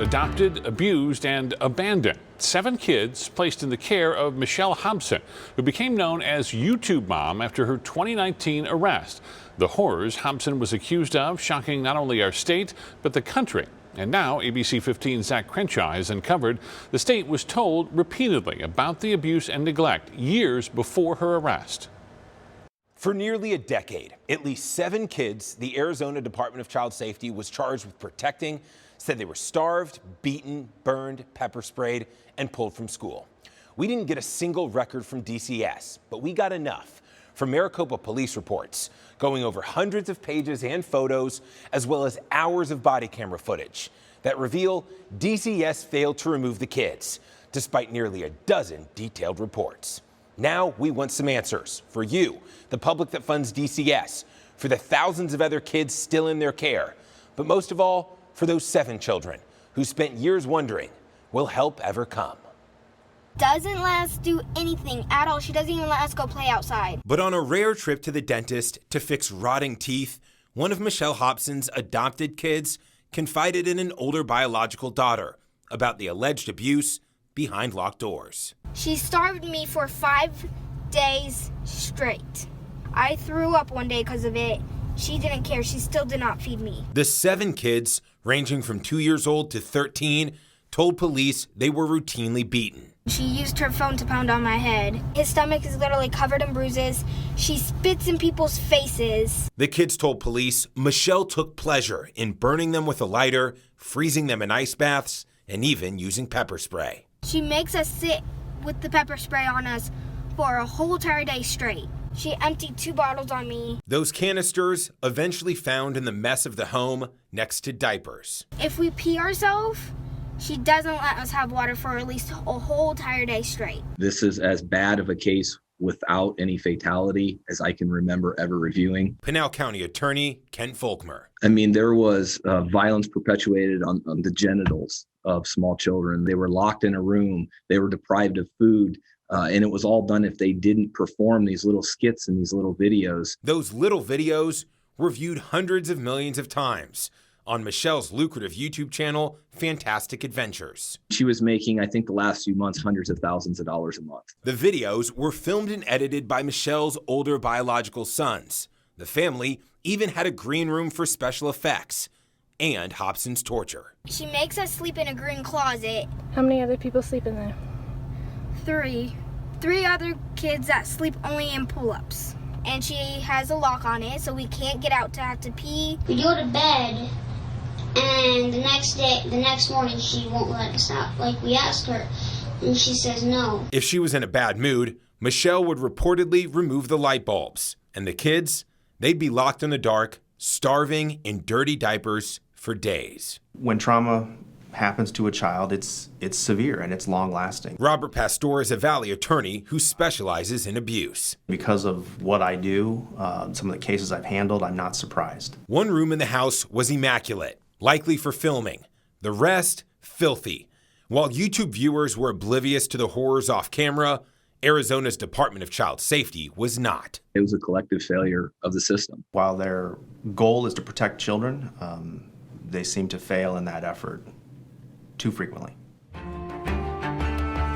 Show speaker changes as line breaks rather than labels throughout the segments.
adopted, abused, and abandoned. 7 kids placed in the care of Michelle Hobson, who became known as YouTube Mom after her 2019 arrest. The horrors Hobson was accused of shocking not only our state, but the country. And now ABC 15's Zach Crenshaw has uncovered the state was told repeatedly about the abuse and neglect years before her arrest.
For nearly a decade, at least 7 kids the Arizona Department of Child Safety was charged with protecting said they were starved, beaten, burned, pepper sprayed, and pulled from school. We didn't get a single record from DCS, but we got enough from Maricopa police reports, going over hundreds of pages and photos, as well as hours of body camera footage that reveal DCS failed to remove the kids, despite nearly a dozen detailed reports. Now we want some answers for you, the public that funds DCS, for the thousands of other kids still in their care, but most of all, for those 7 children who spent years wondering, will help ever come?
Doesn't let us do anything at all. She doesn't even let us go play outside.
But on a rare trip to the dentist to fix rotting teeth, one of Michelle Hobson's adopted kids confided in an older biological daughter about the alleged abuse behind locked doors.
She starved me for 5 days straight. I threw up one day because of it. She didn't care. She still did not feed me.
The 7 kids, ranging from 2 years old to 13, told police they were routinely beaten.
She used her phone to pound on my head. His stomach is literally covered in bruises. She spits in people's faces.
The kids told police Michelle took pleasure in burning them with a lighter, freezing them in ice baths, and even using pepper spray.
She makes us sit with the pepper spray on us for a whole entire day straight. She emptied 2 bottles on me.
Those canisters eventually found in the mess of the home next to diapers.
If we pee ourselves, she doesn't let us have water for at least a whole entire day straight.
This is as bad of a case without any fatality as I can remember ever reviewing.
Pinal County Attorney Kent Volkmer.
I mean, there was violence perpetuated on the genitals of small children. They were locked in a room. They were deprived of food. And it was all done if they didn't perform these little skits and these little videos.
Those little videos were viewed hundreds of millions of times on Michelle's lucrative YouTube channel, Fantastic Adventures.
She was making, I think the last few months, hundreds of thousands of dollars a month.
The videos were filmed and edited by Michelle's older biological sons. The family even had a green room for special effects and Hobson's torture.
She makes us sleep in a green closet.
How many other people sleep in there?
3 other kids that sleep only in pull-ups. And she has a lock on it, so we can't get out to have to pee.
We go to bed, and the next morning, she won't let us out. Like, we ask her, and she says no.
If she was in a bad mood, Michelle would reportedly remove the light bulbs. And the kids, they'd be locked in the dark, starving in dirty diapers for days.
When trauma happens to a child, it's severe and it's long-lasting.
Robert Pastor is a Valley attorney who specializes in abuse.
Because of what I do, some of the cases I've handled, I'm not surprised.
One room in the house was immaculate, likely for filming. The rest, filthy. While YouTube viewers were oblivious to the horrors off camera, Arizona's Department of Child Safety was not.
It was a collective failure of the system.
While their goal is to protect children, they seem to fail in that effort too frequently.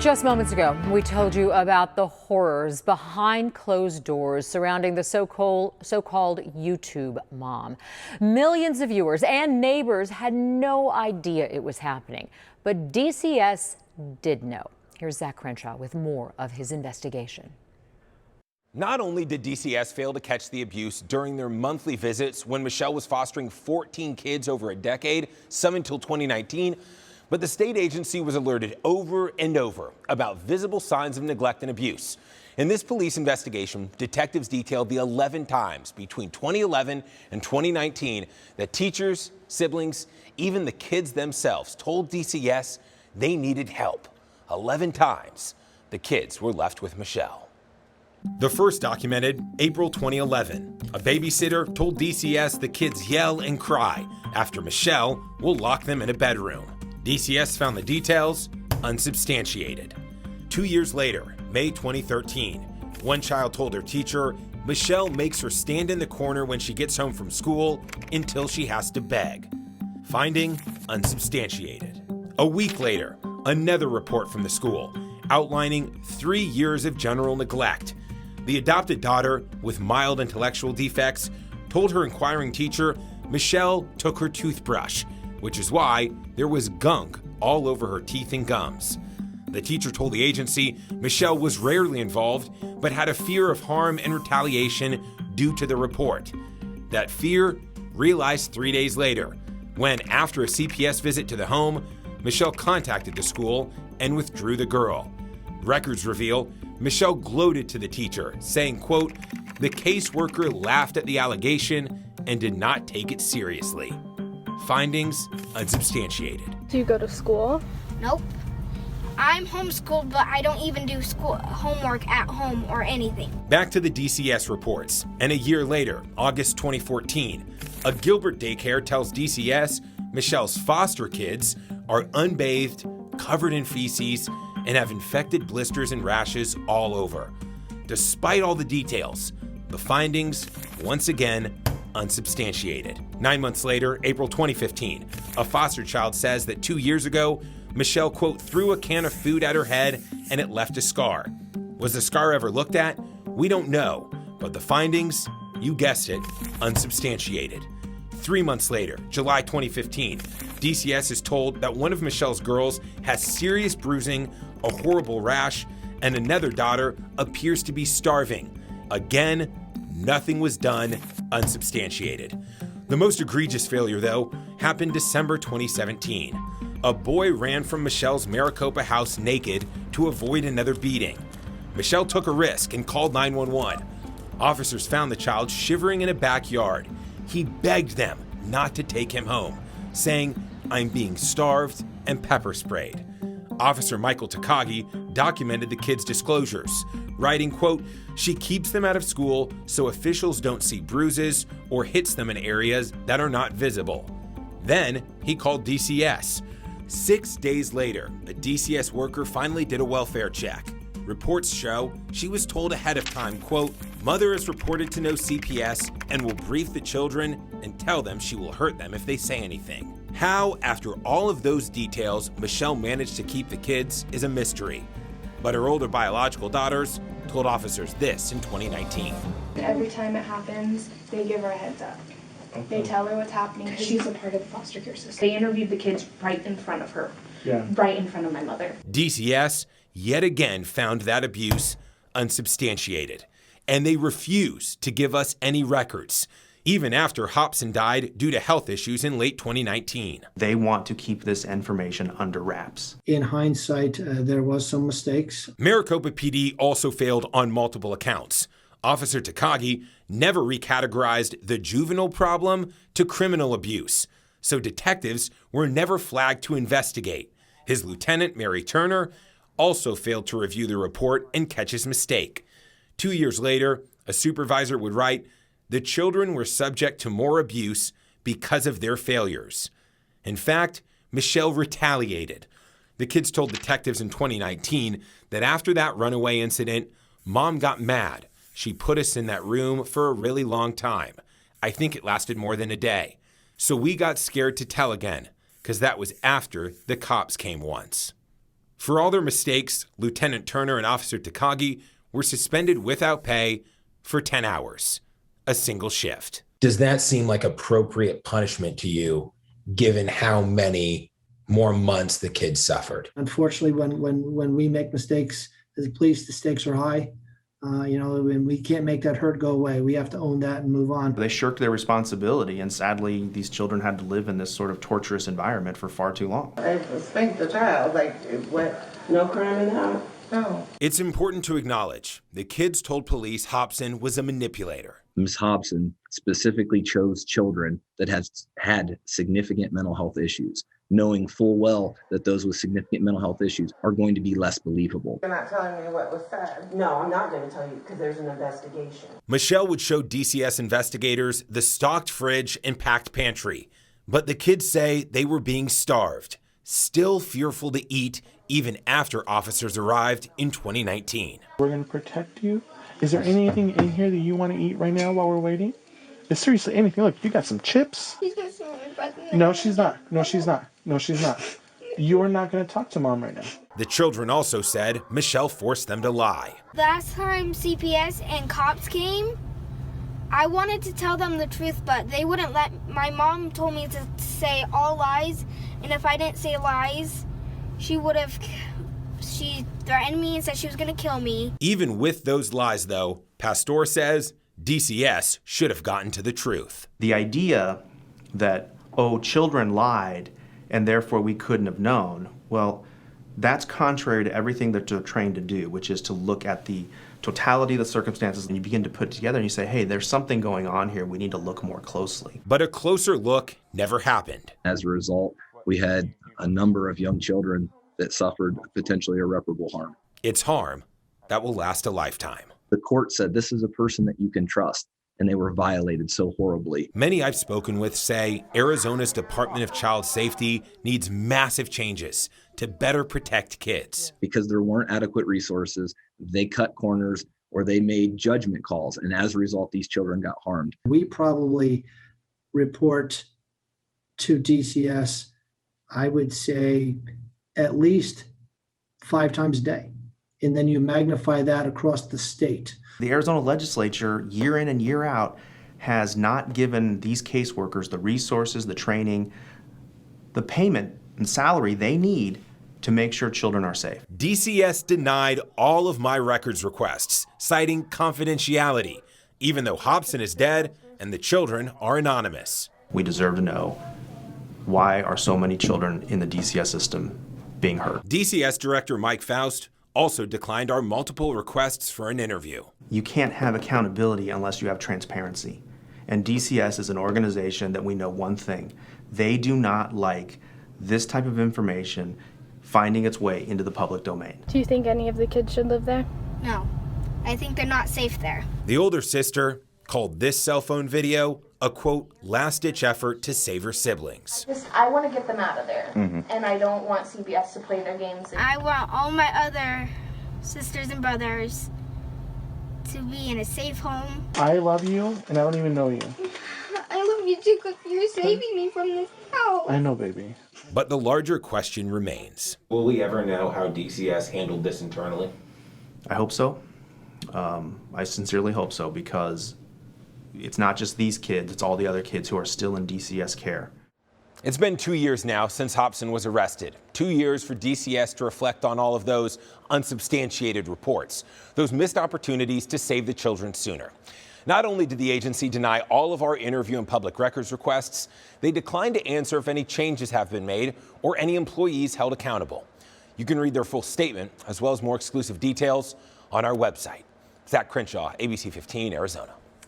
Just moments ago, we told you about the horrors behind closed doors surrounding the so-called YouTube mom. Millions of viewers and neighbors had no idea it was happening, but DCS did know. Here's Zach Crenshaw with more of his investigation.
Not only did DCS fail to catch the abuse during their monthly visits when Michelle was fostering 14 kids over a decade, some until 2019, but the state agency was alerted over and over about visible signs of neglect and abuse. In this police investigation, detectives detailed the 11 times between 2011 and 2019 that teachers, siblings, even the kids themselves told DCS they needed help. 11 times the kids were left with Michelle. The first documented April 2011. A babysitter told DCS the kids yell and cry after Michelle will lock them in a bedroom. DCS found the details unsubstantiated. 2 years later, May 2013, one child told her teacher, Michelle makes her stand in the corner when she gets home from school until she has to beg. Finding unsubstantiated. A week later, another report from the school outlining 3 years of general neglect. The adopted daughter, with mild intellectual defects, told her inquiring teacher Michelle took her toothbrush, which is why there was gunk all over her teeth and gums. The teacher told the agency Michelle was rarely involved, but had a fear of harm and retaliation due to the report. That fear realized 3 days later, when, after a CPS visit to the home, Michelle contacted the school and withdrew the girl. Records reveal Michelle gloated to the teacher, saying, quote, "The caseworker laughed at the allegation and did not take it seriously." Findings unsubstantiated.
Do you go to school?
Nope. I'm homeschooled, but I don't even do school homework at home or anything.
Back to the DCS reports, and a year later, August 2014, a Gilbert daycare tells DCS Michelle's foster kids are unbathed, covered in feces, and have infected blisters and rashes all over. Despite all the details, the findings, once again, unsubstantiated. 9 months later, April 2015, a foster child says that 2 years ago, Michelle, quote, threw a can of food at her head and it left a scar. Was the scar ever looked at? We don't know, but the findings, you guessed it, unsubstantiated. 3 months later, July 2015, DCS is told that one of Michelle's girls has serious bruising, a horrible rash, and another daughter appears to be starving. Again, nothing was done, unsubstantiated. The most egregious failure, though, happened December 2017. A boy ran from Michelle's Maricopa house naked to avoid another beating. Michelle took a risk and called 911. Officers found the child shivering in a backyard. He begged them not to take him home, saying, "I'm being starved," and pepper sprayed. Officer Michael Takagi documented the kid's disclosures, writing, quote, "She keeps them out of school so officials don't see bruises or hits them in areas that are not visible." Then he called DCS. 6 days later, a DCS worker finally did a welfare check. Reports show she was told ahead of time, quote, "Mother is reported to know CPS and will brief the children and tell them she will hurt them if they say anything." How, after all of those details, Michelle managed to keep the kids is a mystery. But her older biological daughters told officers this in 2019.
Every time it happens, they give her a heads up. They tell her what's happening because she's a part of the foster care system. They interviewed the kids right in front of her, right in front of my mother.
DCS yet again found that abuse unsubstantiated, and they refused to give us any records, even after Hobson died due to health issues in late 2019.
They want to keep this information under wraps.
In hindsight, there was some mistakes.
Maricopa PD also failed on multiple accounts. Officer Takagi never recategorized the juvenile problem to criminal abuse, so detectives were never flagged to investigate. His lieutenant, Mary Turner, also failed to review the report and catch his mistake. 2 years later, a supervisor would write, "The children were subject to more abuse because of their failures." In fact, Michelle retaliated. The kids told detectives in 2019 that after that runaway incident, Mom got mad. She put us in that room for a really long time. I think it lasted more than a day. So we got scared to tell again, because that was after the cops came once. For all their mistakes, Lieutenant Turner and Officer Takagi were suspended without pay for 10 hours, a single shift.
Does that seem like appropriate punishment to you, given how many more months the kids suffered?
Unfortunately, when we make mistakes as a police, the stakes are high. And we can't make that hurt go away. We have to own that and move on.
They shirked their responsibility, and sadly, these children had to live in this sort of torturous environment for far too long.
They spanked the child, no crime in the house? No.
It's important to acknowledge the kids told police Hobson was a manipulator.
Ms. Hobson specifically chose children that had significant mental health issues, knowing full well that those with significant mental health issues are going to be less believable.
You're not telling me what was said. No, I'm not going to tell you because there's an investigation.
Michelle would show DCS investigators the stocked fridge and packed pantry, but the kids say they were being starved, still fearful to eat even after officers arrived in 2019.
We're going to protect you. Is there anything in here that you want to eat right now while we're waiting? Seriously, anything. Look, you got some chips.
She's got some in front of me.
No, she's not. No, she's not. No, she's not. You're not going to talk to Mom right now.
The children also said Michelle forced them to lie.
Last time CPS and cops came, I wanted to tell them the truth, but they wouldn't let. My mom told me to say all lies, and if I didn't say lies, she threatened me and said she was going to kill me.
Even with those lies, though, Pastor says DCS should have gotten to the truth.
The idea that, oh, children lied and therefore we couldn't have known, well, that's contrary to everything that they're trained to do, which is to look at the totality of the circumstances, and you begin to put it together and you say, hey, there's something going on here. We need to look more closely.
But a closer look never happened.
As a result, we had a number of young children that suffered potentially irreparable harm.
It's harm that will last a lifetime.
The court said this is a person that you can trust, and they were violated so horribly.
Many I've spoken with say Arizona's Department of Child Safety needs massive changes to better protect kids.
Because there weren't adequate resources, they cut corners or they made judgment calls, and as a result, these children got harmed.
We probably report to DCS, I would say, at least 5 times a day. And then you magnify that across the state.
The Arizona legislature, year in and year out, has not given these caseworkers the resources, the training, the payment and salary they need to make sure children are safe.
DCS denied all of my records requests, citing confidentiality, even though Hobson is dead and the children are anonymous.
We deserve to know, why are so many children in the DCS system being hurt?
DCS Director Mike Faust also declined our multiple requests for an interview.
You can't have accountability unless you have transparency. And DCS is an organization that we know one thing. They do not like this type of information finding its way into the public domain.
Do you think any of the kids should live there?
No, I think they're not safe there.
The older sister called this cell phone video a, quote, last-ditch effort to save her siblings.
I want to get them out of there, and I don't want CBS to play their games.
I want all my other sisters and brothers to be in a safe home.
I love you, and I don't even know you.
I love you too, because you're saving me from this house.
I know, baby.
But the larger question remains.
Will we ever know how DCS handled this internally?
I hope so. I sincerely hope so, because it's not just these kids, it's all the other kids who are still in DCS care.
It's been 2 years now since Hobson was arrested. 2 years for DCS to reflect on all of those unsubstantiated reports, those missed opportunities to save the children sooner. Not only did the agency deny all of our interview and public records requests, they declined to answer if any changes have been made or any employees held accountable. You can read their full statement, as well as more exclusive details, on our website. Zach Crenshaw, ABC 15, Arizona.